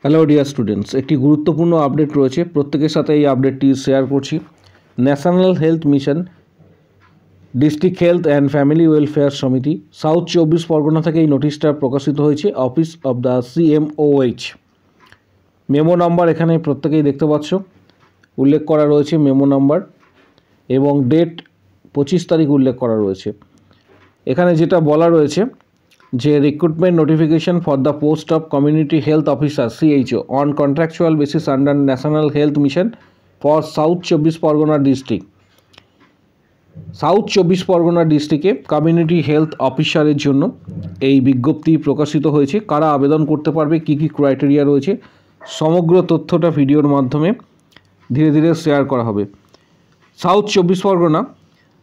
Hello dear students, একটি গুরুত্বপূর্ণ update রয়েছে, প্রত্যেকের সাথে এই আপডেটটি শেয়ার করছি। National health mission district health and family welfare Samiti South 24 Pargana থেকে এই নোটিশটা প্রকাশিত হয়েছে। Office of the CMOH memo number এখানে প্রত্যেকেই দেখতে পাচ্ছ, উল্লেখ করা রয়েছে মেমো নাম্বার এবং ডেট 25 তারিখ উল্লেখ করা রয়েছে। এখানে যেটা বলা রয়েছে যে recruitment notification for the post of community health officer CHO on contractual basis under national health mission for south 24 Parganas district. South 24 Pargana ডিস্ট্রিক্টে কমিউনিটি হেলথ অফিসারের জন্য এই বিজ্ঞপ্তি প্রকাশিত হয়েছে। কারা আবেদন করতে পারবে, কী কী ক্রাইটেরিয়া রয়েছে, সমগ্র তথ্যটা ভিডিওর মাধ্যমে ধীরে ধীরে শেয়ার করা হবে। South 24 Parganas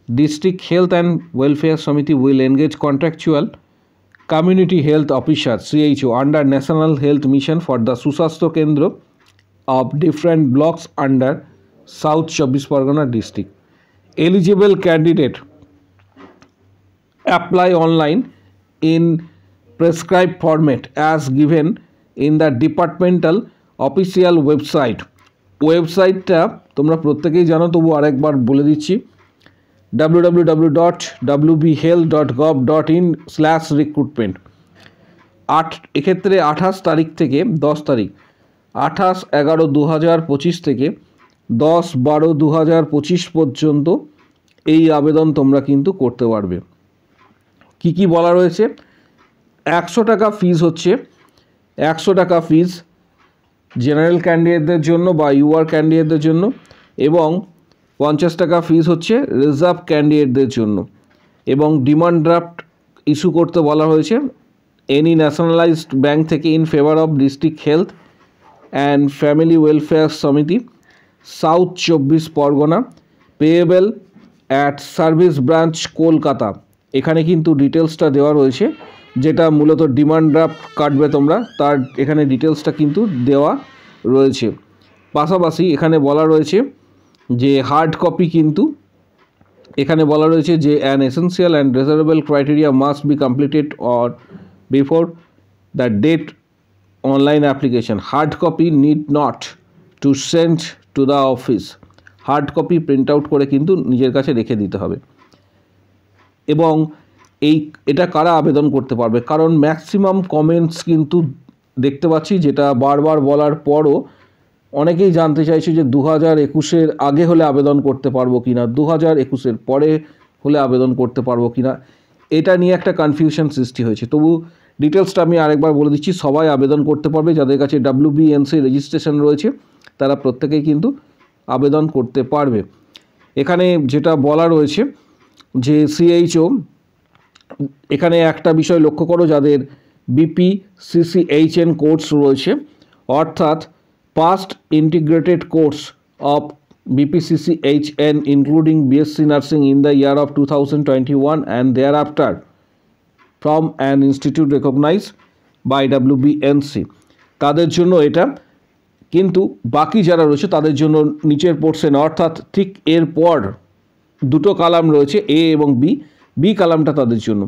district health and welfare Samiti will engage contractual Community Health Officer CHO under National Health Mission for the Susastho Kendra of different blocks under South 24 Pargana district. Eligible candidate apply online in prescribed format as given in the departmental official website. ওয়েবসাইটটা তোমরা প্রত্যেকেই জানো, তবু আরেকবার বলে দিচ্ছি, www.wbhealth.gov.in/recruitment। এক্ষেত্রে 28 তারিখ থেকে 10 তারিখ, 28/11/2025 থেকে 10/12/2025 পর্যন্ত এই আবেদন তোমরা কিন্তু করতে পারবে। কি কি বলা রয়েছে? 100 টাকা ফিজ হচ্ছে, 100 টাকা ফিজ জেনারেল ক্যান্ডিডেটদের জন্য বা ইউআর ক্যান্ডিডেটদের জন্য, এবং 50 টাকা ফিজ হচ্ছে রিজার্ভ ক্যান্ডিডেটদের জন্য। এবং ডিমান্ড ড্রাফট ইস্যু করতে বলা হয়েছে এনি ন্যাশনালাইজড ব্যাংক থেকে in favour of district health and family welfare Samiti South 24 Parganas, payable at service branch Kolkata. এখানে কিন্তু ডিটেলসটা দেওয়া রয়েছে, যেটা মূলত ডিমান্ড ড্রাফট কাটবে তোমরা, তার এখানে ডিটেলসটা কিন্তু দেওয়া রয়েছে। পাশাপাশি এখানে বলা রয়েছে যে হার্ড কপি কিন্তু এখানে বলা রয়েছে যে an essential and desirable criteria must be completed or before the date online application. Hard copy need not to send to the office. Hard copy print out করে কিন্তু নিজের কাছে রেখে দিতে হবে। এবং এটা কারা আবেদন করতে পারবে, কারণ ম্যাক্সিমাম কমেন্টস কিন্তু দেখতে পাচ্ছি, যেটা বারবার বলার পরও অনেকেই জানতে চাইছে যে 2021-এর আগে হলে আবেদন করতে পারবো কি না, 2021-এর পরে হলে আবেদন করতে পারবো কি না, এটা নিয়ে একটা কনফিউশন সৃষ্টি হয়েছে। তবু ডিটেলসটা আমি আরেকবার বলে দিচ্ছি, সবাই আবেদন করতে পারবে। যাদের কাছে WBNC রেজিস্ট্রেশন রয়েছে তারা প্রত্যেকেই কিন্তু আবেদন করতে পারবে। এখানে যেটা বলা রয়েছে যে CHO, এখানে একটা বিষয় লক্ষ্য করো, যাদের BPCCHN কোর্স রয়েছে, অর্থাৎ Past Integrated Course of BPCCHN including BSc Nursing in the year of 2021 and thereafter from an institute recognized by WBNC, তাদের জন্য এটা। কিন্তু বাকি যারা রয়েছে তাদের জন্য নিচের পোর্শন, অর্থাৎ ঠিক এরপর দুটো কালাম রয়েছে A এবং B কালামটা তাদের জন্য।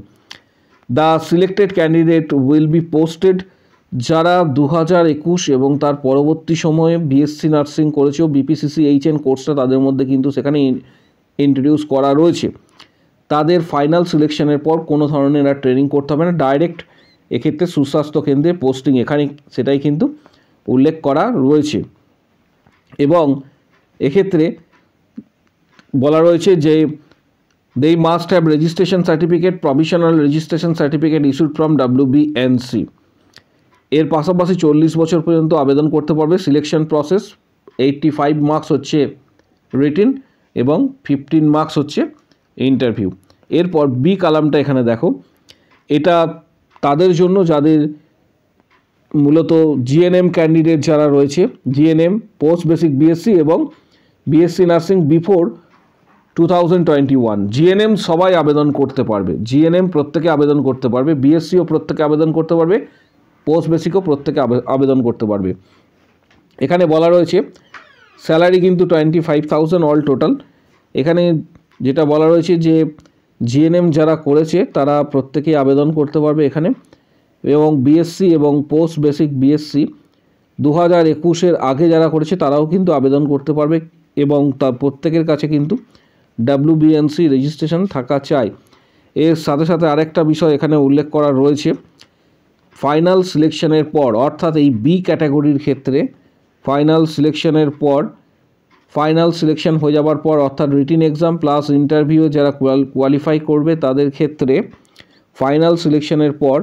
The selected candidate will be posted, যারা 2021 এবং তার পরবর্তী সময়ে BSc নার্সিং করেছেও BPCCHN কোর্সটা তাদের মধ্যে কিন্তু সেখানে ইন্ট্রোডিউস করা রয়েছে। তাদের ফাইনাল সিলেকশনের পর কোনো ধরনের আর ট্রেনিং করতে হবে না, ডাইরেক্ট এক্ষেত্রে সুস্বাস্থ্য কেন্দ্রে পোস্টিং, এখানে সেটাই কিন্তু উল্লেখ করা রয়েছে। এবং এক্ষেত্রে বলা রয়েছে যে they must have registration certificate, provisional registration certificate issued from WBNC। এর পাশাপাশি 40 বছর পর্যন্ত আবেদন করতে পারবে। সিলেকশন প্রসেস 85 মার্কস হচ্ছে রিটিন এবং 15 মার্কস হচ্ছে ইন্টারভিউ। এরপর B কালামটা এখানে দেখো, এটা তাদের জন্য যাদের মূলত GNM ক্যান্ডিডেট যারা রয়েছে, GNM পোস্ট বেসিক BSc এবং BSc নার্সিং বিফোর 2021। GNM সবাই আবেদন করতে পারবে, GNM প্রত্যেকে আবেদন করতে পারবে, BScও প্রত্যেকে আবেদন করতে পারবে, পোস্ট বেসিকও প্রত্যেকে আবেদন করতে পারবে। এখানে বলা রয়েছে স্যালারি কিন্তু 25,000 অল টোটাল। এখানে যেটা বলা রয়েছে যে GNM যারা করেছে তারা প্রত্যেকেই আবেদন করতে পারবে এখানে। এবং BSc এবং পোস্ট বেসিক BSc 2021-এর আগে যারা করেছে তারাও কিন্তু আবেদন করতে পারবে এবং তার প্রত্যেকের কাছে কিন্তু WBNC রেজিস্ট্রেশন থাকা চাই। এর সাথে সাথে আরেকটা বিষয় এখানে উল্লেখ করা রয়েছে, ফাইনাল সিলেকশনের পর অর্থাৎ এই বি ক্যাটাগরির ক্ষেত্রে ফাইনাল সিলেকশনের পর ফাইনাল সিলেকশন হয়ে যাবার পর অর্থাৎ রিটিন এক্সাম প্লাস ইন্টারভিউ যারা কোয়ালিফাই করবে তাদের ক্ষেত্রে ফাইনাল সিলেকশনের পর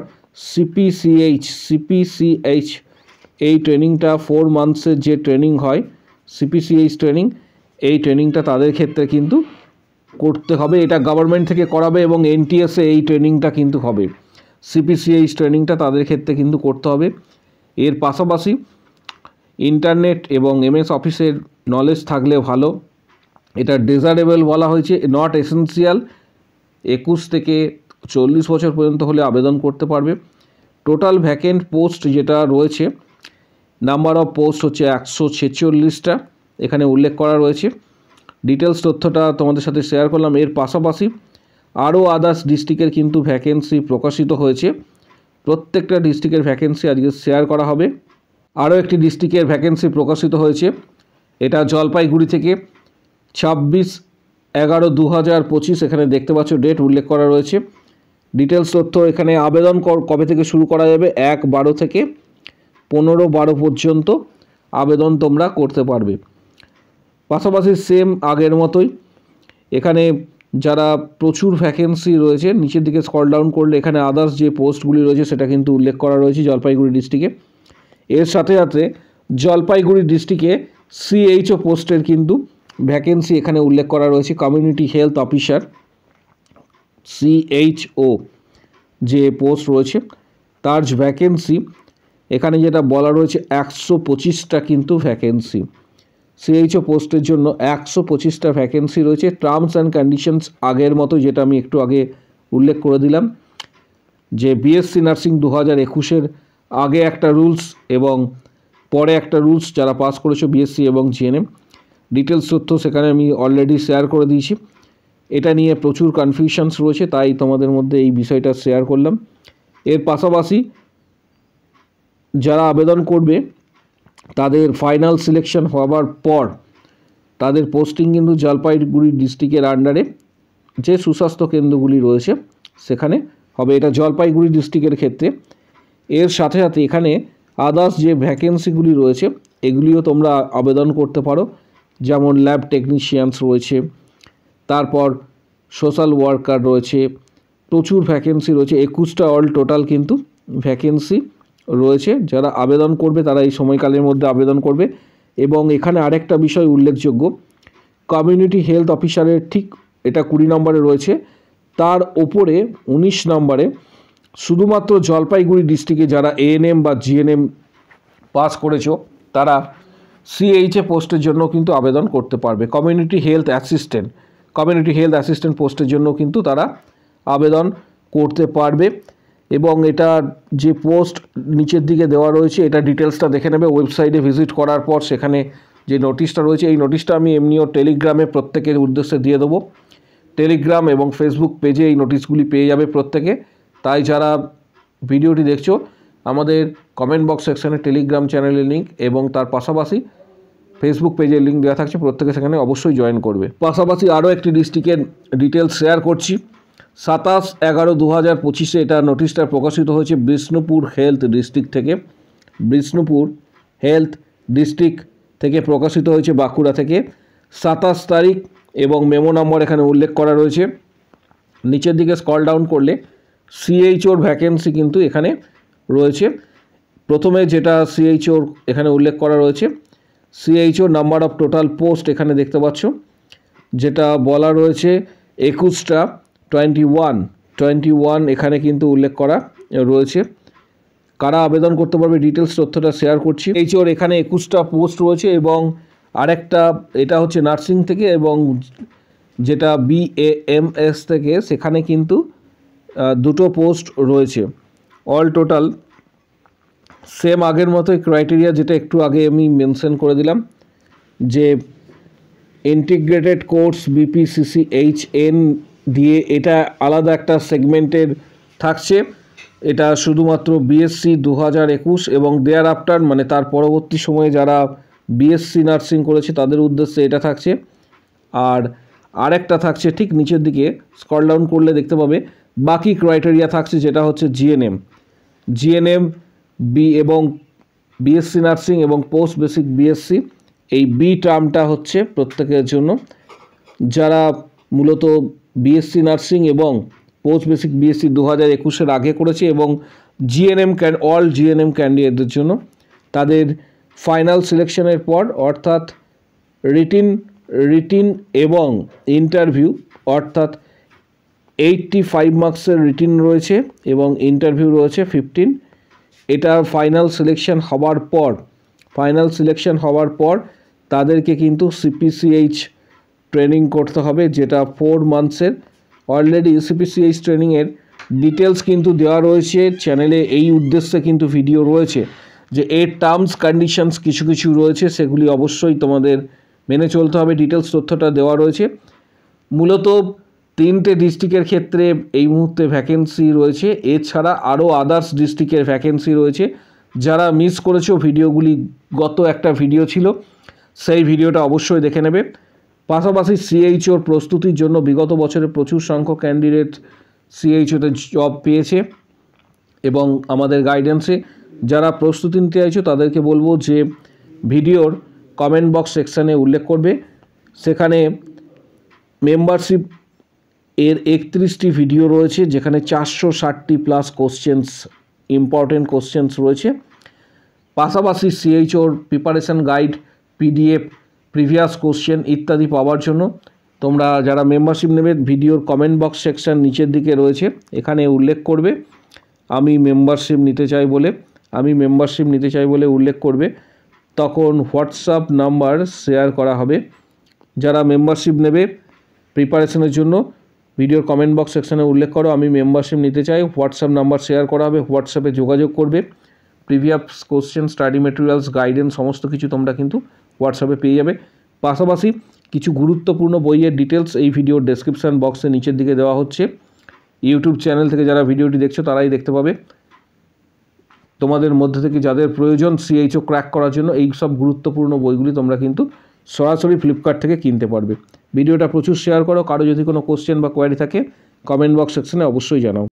সিপিসিএইচ এই ট্রেনিংটা 4 মান্থসের যে ট্রেনিং হয় সিপিসিএইচ ট্রেনিং, এই ট্রেনিংটা তাদের ক্ষেত্রে কিন্তু করতে হবে। এটা গভর্নমেন্ট থেকে করাবে এবং NTSে এই ট্রেনিংটা কিন্তু হবে। সিপিসিএইচ ট্রেনিংটা তাদের ক্ষেত্রে কিন্তু করতে হবে। এর পাশাপাশি ইন্টারনেট এবং MS অফিসের নলেজ থাকলে ভালো। এটা ডিজারেবল বলা হয়েছে, নট এসেন্সিয়াল। 21 থেকে 40 বছর পর্যন্ত হলে আবেদন করতে পারবে। টোটাল ভ্যাকেন্ট পোস্ট যেটা রয়েছে, নাম্বার অফ পোস্ট হচ্ছে 146টা এখানে উল্লেখ করা রয়েছে। ডিটেলস তথ্যটা তোমাদের সাথে শেয়ার করলাম। এর পাশাপাশি আরও আদার্স ডিস্ট্রিক্টের কিন্তু ভ্যাকেন্সি প্রকাশিত হয়েছে। প্রত্যেকটা ডিস্ট্রিক্টের ভ্যাকেন্সি আজকে শেয়ার করা হবে। আরও একটি ডিস্ট্রিক্টের ভ্যাকেন্সি প্রকাশিত হয়েছে, এটা জলপাইগুড়ি থেকে 26/11/2025 এখানে দেখতে পাচ্ছ ডেট উল্লেখ করা রয়েছে। ডিটেলস তথ্য এখানে আবেদন কবে থেকে শুরু করা যাবে, 1/12 থেকে 15/12 পর্যন্ত আবেদন তোমরা করতে পারবে। পাশাপাশি সেম আগের মতোই এখানে যারা প্রচুর ভ্যাকেন্সি রয়েছে নিচের দিকে স্ক্রল ডাউন করলে এখানে আদার্স যে পোস্টগুলি রয়েছে সেটা কিন্তু উল্লেখ করা রয়েছে জলপাইগুড়ি ডিস্ট্রিক্টে। এর সাথে সাথে জলপাইগুড়ি ডিস্ট্রিক্টে CHO পোস্টের কিন্তু ভ্যাকেন্সি এখানে উল্লেখ করা রয়েছে। কমিউনিটি হেলথ অফিসার CHO যে পোস্ট রয়েছে তার ভ্যাকেন্সি এখানে যেটা বলা রয়েছে 125টা কিন্তু ভ্যাকেন্সি। CHO পোস্টের জন্য 125টা ভ্যাকেন্সি রয়েছে। টার্মস অ্যান্ড কন্ডিশনস আগের মতো যেটা আমি একটু আগে উল্লেখ করে দিলাম, যে BSc নার্সিং 2021-এর আগে একটা রুলস এবং পরে একটা রুলস যারা পাস করেছো BSc এবং GNM, ডিটেলস তথ্য সেখানে আমি অলরেডি শেয়ার করে দিয়েছি। এটা নিয়ে প্রচুর কনফিউশনস রয়েছে, তাই তোমাদের মধ্যে এই বিষয়টা শেয়ার করলাম। এর পাশাপাশি যারা আবেদন করবে তাদের ফাইনাল সিলেকশন হওয়ার পর তাদের পোস্টিং কিন্তু জলপাইগুড়ি ডিস্ট্রিক্টের আন্ডারে যে সুস্বাস্থ্য কেন্দ্রগুলি রয়েছে সেখানে হবে, এটা জলপাইগুড়ি ডিস্ট্রিক্টের ক্ষেত্রে। এর সাথে সাথে এখানে আদার্স যে ভ্যাকেন্সিগুলি রয়েছে এগুলিও তোমরা আবেদন করতে পারো, যেমন ল্যাব টেকনিশিয়ানস রয়েছে, তারপর সোশ্যাল ওয়ার্কার রয়েছে, প্রচুর ভ্যাকেন্সি রয়েছে। 21টা অল টোটাল কিন্তু ভ্যাকেন্সি রয়েছে। যারা আবেদন করবে তারা এই সময়কালের মধ্যে আবেদন করবে। এবং এখানে আরেকটা বিষয় উল্লেখযোগ্য, কমিউনিটি হেলথ অফিসারের ঠিক এটা 20 নম্বরে রয়েছে, তার ওপরে 19 নম্বরে শুধুমাত্র জলপাইগুড়ি ডিস্ট্রিক্টে যারা ANM বা GNM পাস করেছো তারা CHA পোস্টের জন্য কিন্তু আবেদন করতে পারবে। কমিউনিটি হেলথ অ্যাসিস্ট্যান্ট পোস্টের জন্য কিন্তু তারা আবেদন করতে পারবে। এবং এটা যে পোস্ট নিচের দিকে দেওয়া রয়েছে এটা ডিটেলসটা দেখে নেবে ওয়েবসাইটে ভিজিট করার পর। সেখানে যে নোটিশটা রয়েছে এই নোটিশটা আমি এমনিও টেলিগ্রামে প্রত্যেকের উদ্দেশ্যে দিয়ে দেবো। টেলিগ্রাম এবং ফেসবুক পেজে এই নোটিশগুলি পেয়ে যাবে প্রত্যেকে। তাই যারা ভিডিওটি দেখছো আমাদের কমেন্ট বক্স সেকশানে টেলিগ্রাম চ্যানেলের লিঙ্ক এবং তার পাশাপাশি ফেসবুক পেজের লিঙ্ক দেওয়া থাকছে, প্রত্যেকে সেখানে অবশ্যই জয়েন করবে। পাশাপাশি আরও একটি ডিস্ট্রিক্টের ডিটেলস শেয়ার করছি। 27/11/2025 এটা নোটিশটা প্রকাশিত হয়েছে বিষ্ণুপুর হেলথ ডিস্ট্রিক্ট থেকে। বিষ্ণুপুর হেলথ ডিস্ট্রিক্ট থেকে প্রকাশিত হয়েছে বাঁকুড়া থেকে 27 তারিখ এবং মেমো নম্বর এখানে উল্লেখ করা রয়েছে। নিচের দিকে স্ক্রল ডাউন করলে CHOর ভ্যাকেন্সি কিন্তু এখানে রয়েছে। প্রথমে যেটা CHOর এখানে উল্লেখ করা রয়েছে, CHO number of total post এখানে দেখতে পাচ্ছ, যেটা বলা রয়েছে 21টা 21 এখানে কিন্তু উল্লেখ করা রয়েছে। কারা আবেদন করতে পারবে ডিটেলস তথ্যটা শেয়ার করছি। CHOর এখানে 21টা পোস্ট রয়েছে এবং আরেকটা এটা হচ্ছে নার্সিং থেকে এবং যেটা BAMS থেকে সেখানে কিন্তু দুটো পোস্ট রয়েছে। অল টোটাল সেম আগের মতোই ক্রাইটেরিয়া, যেটা একটু আগে আমি মেনশন করে দিলাম, যে ইন্টিগ্রেটেড কোর্স BPCCHN দিয়ে এটা আলাদা একটা সেগমেন্টের থাকছে। এটা শুধুমাত্র বিএসসি 2021 এবং দেয়ার আফটার মানে তার পরবর্তী সময়ে যারা বিএসসি নার্সিং করেছে তাদের উদ্দেশ্যে এটা থাকছে। আর আরেকটা থাকছে ঠিক নিচের দিকে, স্ক্রল ডাউন করলে দেখতে পাবে বাকি ক্রাইটেরিয়া থাকছে, যেটা হচ্ছে জিএনএম বি এবং বিএসসি নার্সিং এবং পোস্ট বেসিক বিএসসি। এই বি টার্মটা হচ্ছে প্রত্যেকের জন্য, যারা মূলত বিএসসি নার্সিং এবং পোস্ট বেসিক বিএসসি 2021-এর আগে করেছে, এবং অল জিএনএম ক্যান্ডিডেটদের জন্য তাদের ফাইনাল সিলেকশনের পর, অর্থাৎ রিটিন এবং ইন্টারভিউ, অর্থাৎ 85 মার্কসের রিটিন রয়েছে এবং ইন্টারভিউ রয়েছে 15। এটা ফাইনাল সিলেকশন হওয়ার পর তাদেরকে কিন্তু সিপিসিএইচ ট্রেনিং করতে হবে, যেটা 4 মান্থসের। অলরেডি সিপিসিএইচ ট্রেনিংয়ের ডিটেলস কিন্তু দেওয়া রয়েছে চ্যানেলে, এই উদ্দেশ্যে কিন্তু ভিডিও রয়েছে যে এর টার্মস কন্ডিশনস কিছু রয়েছে, সেগুলি অবশ্যই তোমাদের মেনে চলতে হবে। ডিটেলস তথ্যটা দেওয়া রয়েছে। মূলত 3টে ডিস্ট্রিক্টের ক্ষেত্রে এই মুহূর্তে ভ্যাকেন্সি রয়েছে, এছাড়া আরও আদার্স ডিস্ট্রিক্টের ভ্যাকেন্সি রয়েছে। যারা মিস করেছো ভিডিওগুলি, গত একটা ভিডিও ছিল, সেই ভিডিওটা অবশ্যই দেখে নেবে। পাশাপাশি সিএইচওর প্রস্তুতির জন্য বিগত বছরে প্রচুর সংখ্যক ক্যান্ডিডেট সিএইচওতে জব পেয়েছে, এবং আমাদের গাইডেন্সে যারা প্রস্তুতি নিতে চাইছো তাদেরকে বলবো যে ভিডিওর কমেন্ট বক্স সেকশানে উল্লেখ করবে, সেখানে মেম্বারশিপ এর 31টি ভিডিও রয়েছে, যেখানে 460টি প্লাস ইম্পর্টেন্ট কোশ্চেন্স রয়েছে। পাশাপাশি সিএইচওর preparation guide, PDF, previous question ইত্যাদি পাওয়ার জন্য তোমরা যারা মেম্বারশিপ নেবে, ভিডিওর কমেন্ট বক্স সেকশন নিচের দিকে রয়েছে, এখানে উল্লেখ করবে আমি মেম্বারশিপ নিতে চাই বলে উল্লেখ করবে। তখন হোয়াটসঅ্যাপ নাম্বার শেয়ার করা হবে। যারা মেম্বারশিপ নেবে প্রিপারেশনের জন্য, ভিডিওর কমেন্ট বক্স সেকশানে উল্লেখ করো আমি মেম্বারশিপ নিতে চাই, হোয়াটসঅ্যাপ নাম্বার শেয়ার করা হবে, হোয়াটসঅ্যাপে যোগাযোগ করবে। Previous question, study materials, guidance সমস্ত কিছু তোমরা কিন্তু হোয়াটসঅ্যাপে পেয়ে যাবে। পাশাপাশি কিছু গুরুত্বপূর্ণ বইয়ের ডিটেলস এই ভিডিওর ডেসক্রিপশান বক্সে নিচের দিকে দেওয়া হচ্ছে। ইউটিউব চ্যানেল থেকে যারা ভিডিওটি দেখছো তারাই দেখতে পাবে। তোমাদের মধ্যে থেকে যাদের প্রয়োজন সিএইচও ক্র্যাক করার জন্য, এই সব গুরুত্বপূর্ণ বইগুলি তোমরা কিন্তু সরাসরি ফ্লিপকার্ট থেকে কিনতে পারবে। ভিডিওটা প্রচুর শেয়ার করো। কারো যদি কোনো কোশ্চেন বা কোয়ারি থাকে কমেন্ট বক্স সেকশনে অবশ্যই জানাও।